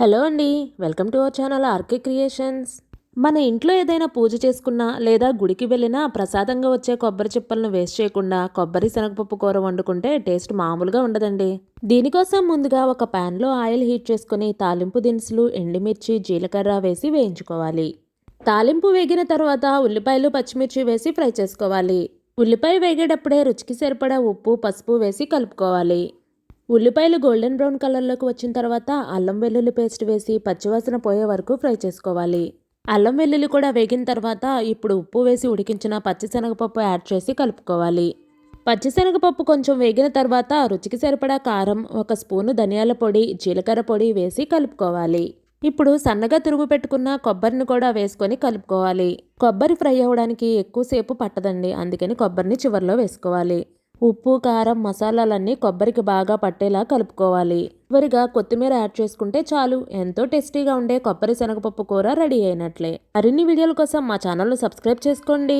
Hello అండి. Welcome to our channel RK creations. మన ఇంట్లో ఏదైనా పూజ చేసుకున్నా లేదా గుడికి వెళ్ళినా ప్రసాదంగా వచ్చే కొబ్బరి చిప్పలను వేస్ట్ చేయకుండా కొబ్బరి శనగపప్పు కూర వండుకుంటే టేస్ట్ మామూలుగా ఉండదండి. దీనికోసం ముందుగా ఒక ప్యాన్లో ఆయిల్ హీట్ చేసుకుని తాలింపు దినుసులు, ఎండుమిర్చి, జీలకర్ర వేసి వేయించుకోవాలి. తాలింపు వేగిన తర్వాత ఉల్లిపాయలు, పచ్చిమిర్చి వేసి ఫ్రై చేసుకోవాలి. ఉల్లిపాయ వేగేటప్పుడే రుచికి సరిపడా ఉప్పు, పసుపు వేసి కలుపుకోవాలి. ఉల్లిపాయలు గోల్డెన్ బ్రౌన్ కలర్లోకి వచ్చిన తర్వాత అల్లం వెల్లుల్లి పేస్ట్ వేసి పచ్చివాసన పోయే వరకు ఫ్రై చేసుకోవాలి. అల్లం వెల్లుల్లి కూడా వేగిన తర్వాత ఇప్పుడు ఉప్పు వేసి ఉడికించిన పచ్చిశనగపప్పు యాడ్ చేసి కలుపుకోవాలి. పచ్చిశనగపప్పు కొంచెం వేగిన తర్వాత రుచికి సరిపడా కారం, ఒక స్పూను ధనియాల పొడి, జీలకర్ర పొడి వేసి కలుపుకోవాలి. ఇప్పుడు సన్నగా తురుము పెట్టుకున్న కొబ్బరిని కూడా వేసుకొని కలుపుకోవాలి. కొబ్బరి ఫ్రై అవ్వడానికి ఎక్కువసేపు పట్టదండి, అందుకని కొబ్బరిని చివరిలో వేసుకోవాలి. ఉప్పు, కారం, మసాలాలన్నీ కొబ్బరికి బాగా పట్టేలా కలుపుకోవాలి. చివరిగా కొత్తిమీర యాడ్ చేసుకుంటే చాలు, ఎంతో టేస్టీగా ఉండే కొబ్బరి శనగపప్పు కూర రెడీ అయినట్లే. మరిన్ని వీడియోల కోసం మా ఛానల్ను సబ్స్క్రైబ్ చేసుకోండి.